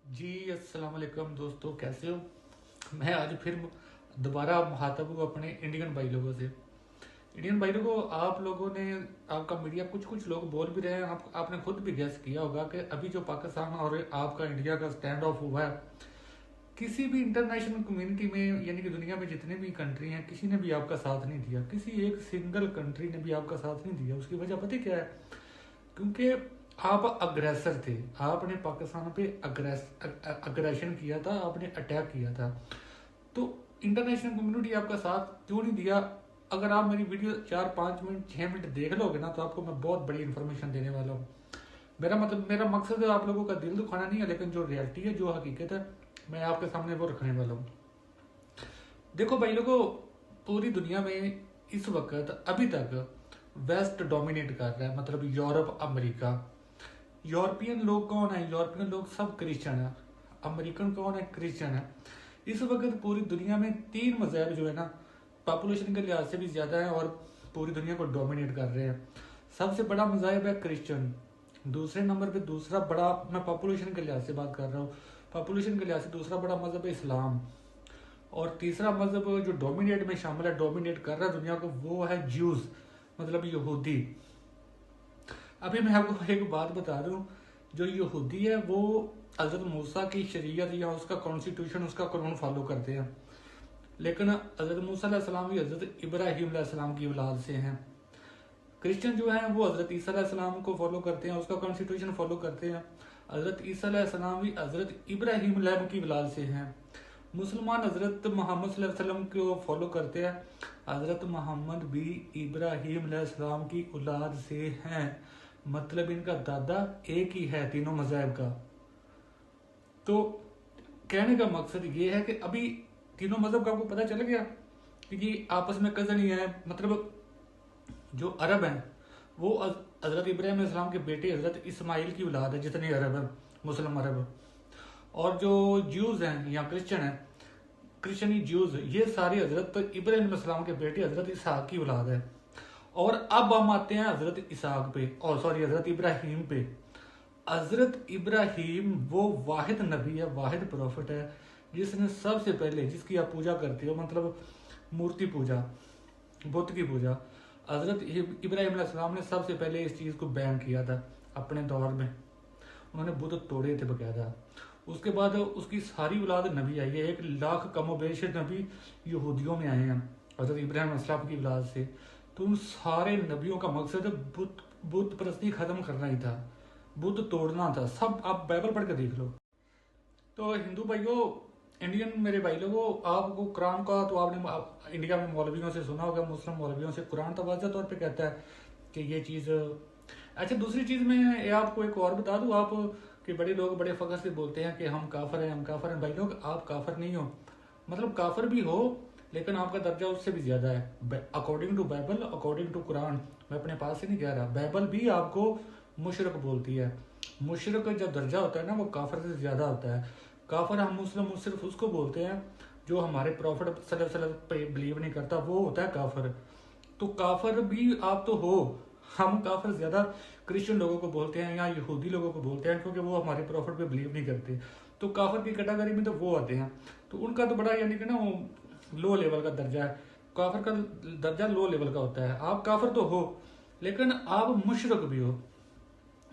जी अस्सलाम वालेकुम दोस्तों, कैसे हो। मैं आज फिर दोबारा मुखातब हूँ अपने इंडियन भाई लोगों से। इंडियन भाई लोगों, आप लोगों ने, आपका मीडिया, कुछ कुछ लोग बोल भी रहे हैं, आपने खुद भी गैस किया होगा कि अभी जो पाकिस्तान और आपका इंडिया का स्टैंड ऑफ हुआ है, किसी भी इंटरनेशनल कम्युनिटी में यानी कि दुनिया में जितने भी कंट्री हैं, किसी ने भी आपका साथ नहीं दिया। किसी एक सिंगल कंट्री ने भी आपका साथ नहीं दिया। उसकी वजह पता है क्या है? क्योंकि आप अग्रेसर थे। आपने पाकिस्तान पे अग्रेशन किया था, आपने अटैक किया था। तो इंटरनेशनल कम्युनिटी आपका साथ क्यों नहीं दिया? अगर आप मेरी वीडियो 4 5 मिनट 6 मिनट देख लोगे ना, तो आपको मैं बहुत बड़ी इंफॉर्मेशन देने वाला हूँ। मेरा मकसद है आप लोगों का दिल दुखाना नहीं है, लेकिन जो रियलिटी है, जो हकीकत है, मैं आपके सामने वो रखने वाला हूँ। देखो भाई लोगों, पूरी दुनिया में इस वक्त अभी तक वेस्ट डोमिनेट कर रहा है, मतलब यूरोप, अमेरिका। यूरोपियन लोग कौन है? यूरोपियन लोग सब क्रिश्चियन है। अमेरिकन कौन है? क्रिश्चियन है। इस वक्त पूरी दुनिया में 3 मज़हब जो है ना, पॉपुलेशन के लिहाज से भी ज़्यादा है और पूरी दुनिया को डोमिनेट कर रहे हैं। सबसे बड़ा मज़हब है क्रिश्चियन। दूसरे नंबर पे दूसरा बड़ा, मैं पॉपुलेशन के लिहाज से बात कर रहा हूँ, पॉपुलेशन के लिहाज से दूसरा बड़ा मज़हब है इस्लाम। और तीसरा मज़हब जो डोमिनेट में शामिल है, डोमिनेट कर रहा है दुनिया को, वो है ज्यूज, मतलब यहूदी। अभी मैं आपको एक बात बता दूं, जो यहूदी है वो हजरत मूसा की शरीयत या उसका कॉन्स्टिट्यूशन, उसका कानून फॉलो करते हैं। लेकिन हजरत मूसा अलैहिस्सलाम भी हजरत इब्राहिम अलैहिस्सलाम की औलाद से हैं। क्रिश्चियन जो है वो हजरत ईसा अलैहिस्सलाम को फॉलो करते हैं, उसका कॉन्स्टिट्यूशन फॉलो करते हैं। हजरत ईसा अलैहिस्सलाम भी हजरत इब्राहिम अलैहिस्सलाम की औलाद से हैं। मुसलमान हजरत मोहम्मद सल्लल्लाहु अलैहि वसल्लम को फॉलो करते हैं। हजरत मोहम्मद भी इब्राहिम अलैहिस्सलाम की औलाद से हैं। मतलब इनका दादा एक ही है तीनों मज़ाहब का। तो कहने का मकसद ये है कि अभी तीनों मज़हब का आपको पता चल गया कि ये आपस में कज़न ही है। मतलब जो अरब हैं वो हज़रत इब्राहिम अलैहिस्सलाम के बेटे हज़रत इस्माइल की औलाद है, जितने अरब हैं, मुस्लिम अरब। और जो ज्यूज़ हैं या क्रिश्चियन हैं, क्रिश्चियनी ज्यूज़, ये सारे हज़रत इब्राहिम अलैहिस्सलाम के बेटे हज़रत इसहाक की औलाद है। और अब हम आते हैं हज़रत इसहाक पे, और सॉरी हज़रत इब्राहिम पे। हजरत इब्राहिम वो वाहिद नबी है, वाहिद प्रॉफिट है, जिसने सबसे पहले, जिसकी आप पूजा करते हो, मतलब मूर्ति पूजा, बुत की पूजा, हजरत इब्राहिम अलैहिस्सलाम ने सबसे पहले इस चीज़ को बैन किया था अपने दौर में। उन्होंने बुत तोड़े थे बकायदा। उसके बाद उसकी सारी औलाद नबी आई है। 1 लाख कम बेश नबी यहूदियों में आए हैं हजरत इब्राहिम अलैहिस्सलाम की औलाद से। तो उन सारे नबियों का मकसद बुत बुत परस्ती खत्म करना ही था, बुत तोड़ना था। सब आप बाइबल पढ़ के देख लो। तो हिंदू भाइयों, इंडियन मेरे भाई लोगों, आपको कुरान का तो आपने इंडिया में मौलवियों से सुना होगा, मुस्लिम मौलवियों से। कुरान तो वाज़ह तौर पे कहता है कि ये चीज़। अच्छा, दूसरी चीज़ मैं ये आपको एक और बता दूं, आप कि बड़े लोग बड़े फख्र से बोलते हैं कि हम काफर हैं, हम काफर हैं। भाई लोग, आप काफर नहीं हो। मतलब काफर भी हो, लेकिन आपका दर्जा उससे भी ज़्यादा है according to Bible, according to Quran. मैं अपने पास से नहीं कह रहा, बाइबल भी आपको मुशरक बोलती है। मुशरक का जो दर्जा होता है ना, वो काफर से ज़्यादा होता है। काफर हम मुस्लिम सिर्फ उसको बोलते हैं जो हमारे प्रॉफिट सल्लल्लाहु अलैहि वसल्लम पे बिलीव नहीं करता, वो होता है काफर। तो काफर भी आप तो हो। हम काफर ज्यादा क्रिश्चियन लोगों को बोलते हैं या यहूदी लोगों को बोलते हैं, क्योंकि वो हमारे प्रॉफिट पे बिलीव नहीं करते। तो काफर की कैटेगरी में तो वो आते हैं। तो उनका तो बड़ा यानी कि ना वो लो लेवल का दर्जा है। काफर का दर्जा लो लेवल का होता है। आप काफर तो हो, लेकिन आप मुशरक भी हो।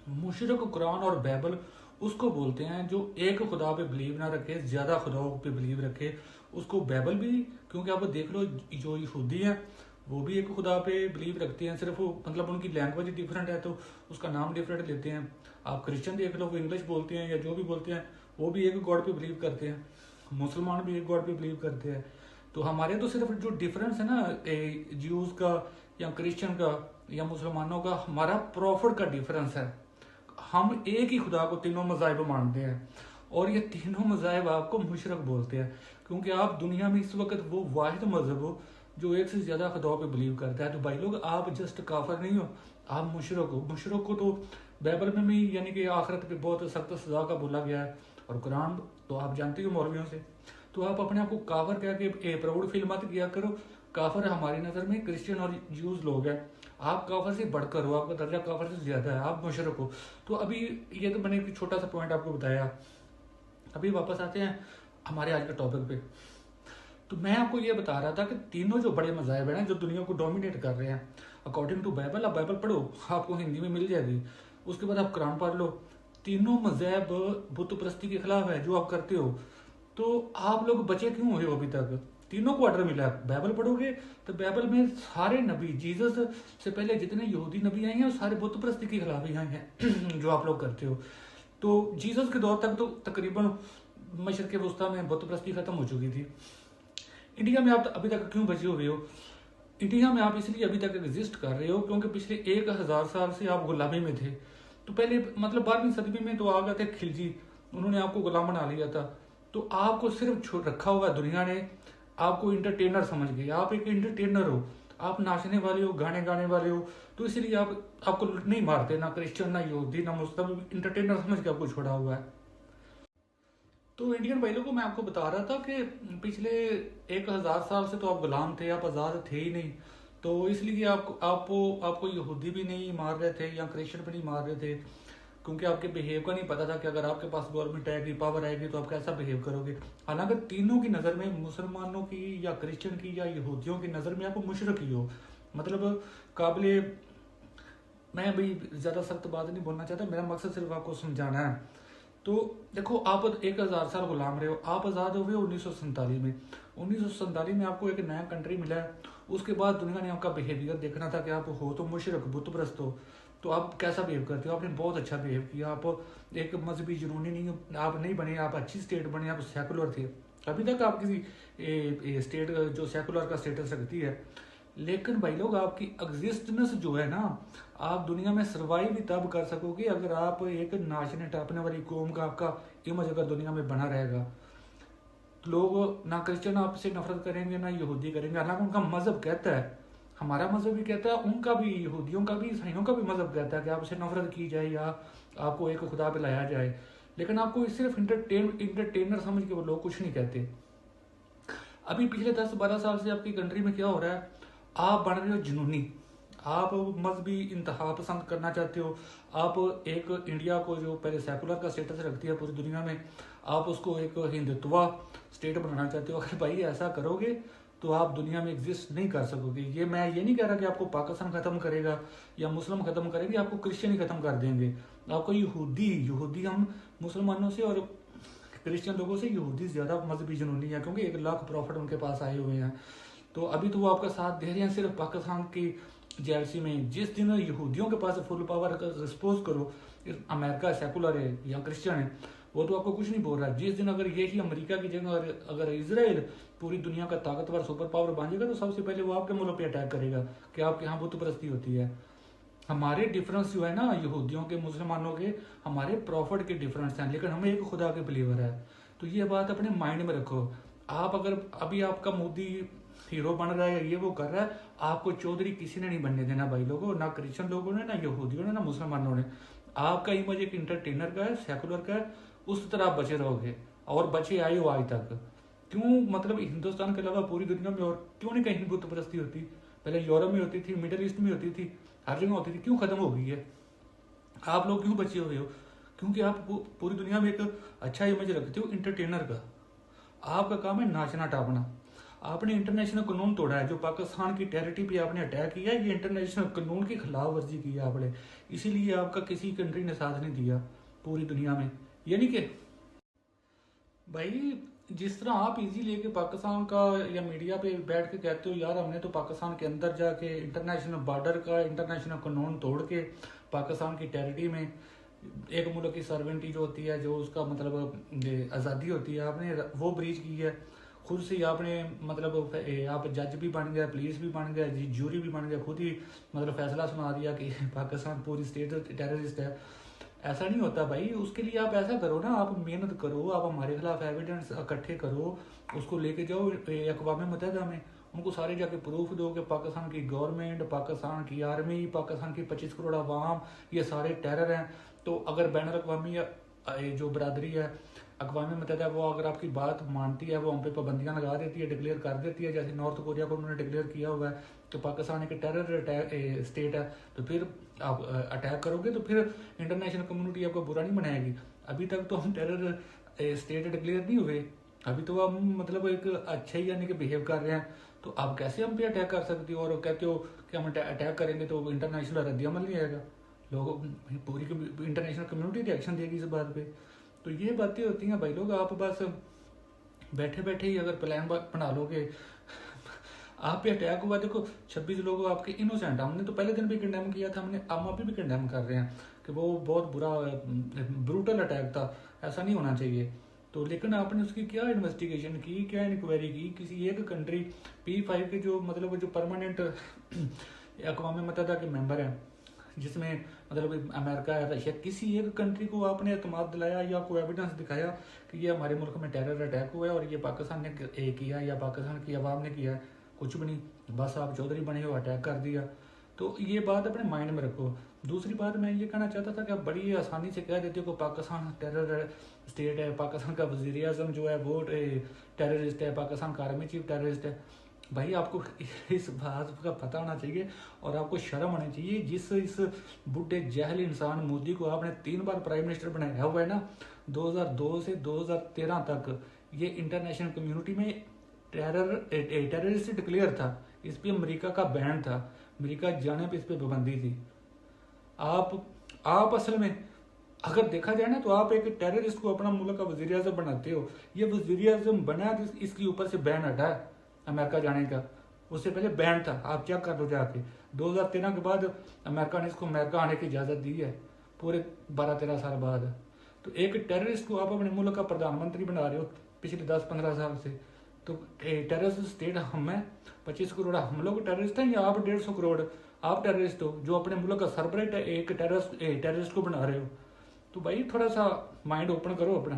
मुशरक कुरान और बाइबल उसको बोलते हैं जो एक खुदा पे बिलीव ना रखे, ज्यादा खुदाओं पे बिलीव रखे, उसको बाइबल भी। क्योंकि आप देख लो, जो यहूदी हैं वो भी एक खुदा पे बिलीव रखते हैं, सिर्फ मतलब उनकी लैंग्वेज डिफरेंट है तो उसका नाम डिफरेंट लेते हैं। आप क्रिश्चियन देख लो, वो इंग्लिश बोलते हैं या जो भी बोलते हैं, वो भी एक गॉड पे बिलीव करते हैं। मुसलमान भी एक गॉड पे बिलीव करते हैं। तो हमारे तो सिर्फ जो डिफरेंस है ना, ज्यूज का या क्रिश्चियन का या मुसलमानों का, हमारा प्रॉफिट का डिफरेंस है। हम एक ही खुदा को तीनों मज़ाहिब मानते हैं, और ये तीनों मज़ाहिब आपको मुशरक बोलते हैं, क्योंकि आप दुनिया में इस वक्त वो वाहिद मजहब हो जो एक से ज़्यादा खुदाओं पे बिलीव करता है। तो भाई लोग, आप जस्ट काफर नहीं हो, आप मुशरक हो। मुशरक को तो बाइबल में भी यानी कि आखिरत पे बहुत सख्त सजा का बोला गया है। और कुरान तो आप जानते हो मौलवियों से। तो आप अपने आप को काफर कह के प्राउड फील मत किया करो। काफर हमारी नज़र में क्रिश्चियन और जूस लोग हैं। आप काफर से बढ़कर हो, आपका दर्जा काफर से ज़्यादा है, आप मुशरक हो। तो अभी ये तो मैंने एक छोटा सा पॉइंट आपको बताया। अभी वापस आते हैं हमारे आज के टॉपिक पे। तो मैं आपको ये बता रहा था कि तीनों जो बड़े मज़ाहब हैं जो दुनिया को डोमिनेट कर रहे हैं अकॉर्डिंग टू बाइबल, आप बाइबल पढ़ो, आपको हिंदी में मिल जाएगी। उसके बाद आप कुरान पढ़ लो। तीनों मज़हब बुत परस्ती के खिलाफ है जो आप करते हो। तो आप लोग बचे क्यों हुए हो अभी तक? तीनों को ऑर्डर मिला है। बाइबल पढ़ोगे तो बाइबल में सारे नबी, जीसस से पहले जितने यहूदी नबी आए हैं वो सारे बुत परस्ती के खिलाफ ही आए हैं जो आप लोग करते हो। तो जीसस के दौर तक तो तकरीबन मशरक़ वस्ता में बुत परस्ती खत्म हो चुकी थी। इंडिया में आप अभी तक क्यों बचे हुए हो? इंडिया में आप इसलिए अभी तक एग्जिस्ट कर रहे हो क्योंकि पिछले 1000 साल से आप गुलामी में थे। तो पहले मतलब 12वीं सदी में तो आ गए थे खिलजी, उन्होंने आपको गुलाम बना लिया था। तो आपको सिर्फ छोड़ रखा हुआ दुनिया ने, आपको इंटरटेनर समझ गए। आप एक इंटरटेनर हो, आप नाचने वाले हो, गाने गाने वाले हो। तो इसलिए आपको नहीं मारते, ना क्रिश्चियन ना यहूदी ना मुस्लिम, इंटरटेनर समझ के आपको छोड़ा हुआ है। तो इंडियन भाई लोगों, मैं आपको बता रहा था कि पिछले 1000 साल से तो आप गुलाम थे, आप आज़ाद थे ही नहीं। तो इसलिए आपको यहूदी भी नहीं मार रहे थे या क्रिश्चियन भी नहीं मार रहे थे, क्योंकि आपके बिहेव का नहीं पता था कि अगर आपके पास गवर्नमेंट आएगी, पावर आएगी तो आप कैसा बिहेव करोगे। हालांकि तीनों की नज़र में, मुसलमानों की या क्रिश्चियन की या यहूदियों की नज़र में आप मुशरक ही हो। मतलब काबिल, मैं भाई ज़्यादा सख्त बात नहीं बोलना चाहता, मेरा मकसद सिर्फ आपको समझाना है। तो देखो, आप 1000 साल गुलाम रहे हो, आप आज़ाद हुए 1947 में। 1947 में आपको एक नया कंट्री मिला है। उसके बाद दुनिया ने आपका बिहेवियर देखना था कि आप हो तो मुशरक, बुत परस्त हो, तो आप कैसा बिहेव करते हो। आपने बहुत अच्छा बिहेव किया, आप एक मजहबी जुनूनी नहीं, आप नहीं बने, आप अच्छी स्टेट बने, आप सेकुलर थे। अभी तक आप किसी स्टेट जो सेकुलर का स्टेटस रखती है। लेकिन भाई लोग, आपकी एग्जिस्टेंस जो है ना, आप दुनिया में सर्वाइव भी तब कर सकोगे अगर आप एक नाचने टापने वाली कौम का आपका इमेज अगर दुनिया में बना रहेगा। लोग ना क्रिश्चियन आपसे नफरत करेंगे ना यहूदी करेंगे। हालांकि उनका मजहब कहता है, हमारा मजहब भी कहता है, उनका भी, यहूदियों का भी, ईसाइयों का भी मजहब कहता है कि आपसे नफरत की जाए या आपको एक खुदा पे लाया जाए। लेकिन आपको सिर्फ इंटरटेनर समझ के वो लोग कुछ नहीं कहते। अभी पिछले 10-12 साल से आपकी कंट्री में क्या हो रहा है, आप बन रहे हो जुनूनी, आप मजहबी इंतहा पसंद करना चाहते हो। आप एक इंडिया को जो पहले सेकुलर का स्टेटस रखती है पूरी दुनिया में, आप उसको एक हिंदुत्वा स्टेट बनाना चाहते हो। अगर भाई ऐसा करोगे तो आप दुनिया में एग्जिस्ट नहीं कर सकोगे। मैं ये नहीं कह रहा कि आपको पाकिस्तान खत्म करेगा या मुस्लिम खत्म करेंगे, आपको क्रिश्चियन ही खत्म कर देंगे। आपको यहूदी हम मुसलमानों से और क्रिश्चियन लोगों से यहूदी ज़्यादा मजहबी जुनूनी है, क्योंकि 1 लाख प्रॉफिट उनके पास आए हुए हैं। तो अभी तो वो आपका साथ दे रहे हैं सिर्फ पाकिस्तान की जेलसी में। जिस दिन यहूदियों के पास फुल पावर का सपोज करो, अमेरिका सेकुलर है या क्रिश्चियन है, वो तो आपको कुछ नहीं बोल रहा। जिस दिन अगर यही अमेरिका की जगह अगर इसराइल पूरी दुनिया का ताकतवर सुपर पावर बन जाएगा, तो सबसे पहले वो आपके मुल्क पे अटैक करेगा कि आपके यहाँ बुत परस्ती होती है। हमारे डिफरेंस जो है ना यहूदियों के, मुसलमानों के, हमारे प्रॉफिट के डिफरेंस हैं, लेकिन हमें एक खुदा के बिलीवर है। तो ये बात अपने माइंड में रखो। आप अगर अभी आपका मोदी हीरो बन रहा है, ये वो कर रहा है, आपको चौधरी किसी ने नहीं बनने देना भाई लोगों, ना क्रिश्चियन लोगों ने, ना यहूदियों ने, ना मुसलमानों ने। आपका इमेज एक इंटरटेनर का है, सेकुलर का है, उस तरह आप बचे रहोगे और बचे आए हो आज तक। क्यों? मतलब हिंदुस्तान के अलावा पूरी दुनिया में और क्यों नहीं कहीं बुत परस्ती होती? पहले यूरोप में होती थी, मिडिल ईस्ट में होती थी, हर जगह होती थी। क्यों खत्म हो गई है? आप लोग क्यों बचे हुए हो? क्योंकि आप पूरी दुनिया में एक अच्छा इमेज रखते हो इंटरटेनर का। आपका काम है नाचना टापना। आपने इंटरनेशनल कानून तोड़ा है, जो पाकिस्तान की टेरिटरी पे आपने अटैक किया है, ये इंटरनेशनल कानून की खिलाफ वर्जी की है आपने। इसीलिए आपका किसी कंट्री ने साथ नहीं दिया पूरी दुनिया में। यानी कि भाई, जिस तरह आप इजी लेके पाकिस्तान का या मीडिया पे बैठ के कहते हो यार हमने तो पाकिस्तान के अंदर जाके इंटरनेशनल बॉर्डर का इंटरनेशनल कानून तोड़ के पाकिस्तान की टेरिटरी में एक मुल्क की सर्वेंटी जो होती है, जो उसका मतलब आज़ादी होती है, आपने वो ब्रीच की है। खुद से आपने मतलब आप जज भी बन गया, पुलिस भी बन गया, जूरी भी बन गया, खुद ही मतलब फैसला सुना दिया कि पाकिस्तान पूरी स्टेट टेररिस्ट है। ऐसा नहीं होता भाई। उसके लिए आप ऐसा करो ना, आप मेहनत करो, आप हमारे खिलाफ एविडेंस इकट्ठे करो, उसको लेके जाओ अक़वाम मुत्तहिदा में, उनको सारे जाके प्रूफ दो कि पाकिस्तान की गवर्नमेंट, पाकिस्तान की आर्मी, पाकिस्तान की 25 करोड़ आवाम, ये सारे टेरर हैं। तो अगर बैन अवी जो बरदरी है अक़वाम मुत्तहिदा, वो अगर आपकी बात मानती है, वो हम पे पाबंदियाँ लगा देती है, डिक्लेयर कर देती है, जैसे नॉर्थ कोरिया को उन्होंने डिक्लेयर किया हुआ है कि पाकिस्तान एक टेरर स्टेट है, तो फिर आप अटैक करोगे तो फिर इंटरनेशनल कम्युनिटी आपको बुरा नहीं बनाएगी। अभी तक तो हम टेरर स्टेट डिक्लेयर नहीं हुए, अभी तो हम मतलब एक अच्छे ही यानी कि बिहेव कर रहे हैं, तो आप कैसे हम पे अटैक कर सकते हो और कहते हो कि हम अटैक करेंगे तो इंटरनेशनल रद्द-ए-अमल नहीं आएगा, लोग पूरी इंटरनेशनल कम्युनिटी रिएक्शन देगी इस बात पे। तो ये बातें होती हैं भाई लोग, आप बस बैठे बैठे ही अगर प्लान बना लोगे आप पे अटैक हुआ, देखो 26 लोग आपके इनोसेंट, हमने तो पहले दिन भी कंडेम किया था, हमने हम अभी भी कंडेम कर रहे हैं कि वो बहुत बुरा ब्रूटल अटैक था, ऐसा नहीं होना चाहिए। तो लेकिन आपने उसकी क्या इन्वेस्टिगेशन की, क्या इंक्वायरी की, किसी एक कंट्री P5 के जो मतलब जो परमानेंट अक़वाम मुत्तहिदा के मेंबर हैं, जिसमें मतलब अमेरिका है, रशिया, किसी एक कंट्री को आपने एतमाद दिलाया या कोई एविडेंस दिखाया कि ये हमारे मुल्क में टेरर अटैक हुआ है और ये पाकिस्तान ने किया या पाकिस्तान की आवाम ने किया है? कुछ भी नहीं, बस आप चौधरी बने हो, अटैक कर दिया। तो ये बात अपने माइंड में रखो। दूसरी बात मैं ये कहना चाहता था कि आप बड़ी आसानी से कह देते हो कि पाकिस्तान टेरर स्टेट है, पाकिस्तान का वज़ीर आज़म जो है वो टेररिस्ट है, पाकिस्तान का आर्मी चीफ टेररिस्ट है। भाई आपको इस बात का पता होना चाहिए और आपको शर्म होनी चाहिए, इस बुढ़े जहल इंसान मोदी को आपने 3 बार प्राइम मिनिस्टर बनाया हुआ है ना, 2002 से 2013 तक ये इंटरनेशनल कम्युनिटी में टेररिस्ट डिक्लेयर था, इस पे अमेरिका का बैन था, अमेरिका जाने पे इस पे पाबंदी थी। आप असल में अगर देखा जाए ना तो आप एक टेररिस्ट को अपना मुल्क का वज़ीर आज़म बनाते हो। ये वज़ीर आज़म बना, इसके ऊपर से बैन हटा है अमेरिका जाने का, उससे पहले बैन था, आप चेक कर लो जाके। 2013 के बाद अमेरिका ने इसको अमेरिका आने की इजाज़त दी है, पूरे 12-13 साल बाद। तो एक टेररिस्ट को आप अपने मुल्क का प्रधानमंत्री बना रहे हो पिछले 10-15 साल से। तो टेररिस्ट स्टेट हम हैं, 25 करोड़ हम लोग टेररिस्ट हैं, या आप 150 करोड़ आप टेररिस्ट हो जो अपने मुल्क का सरबराह एक टेररिस्ट को बना रहे हो? तो भाई थोड़ा सा माइंड ओपन करो अपना।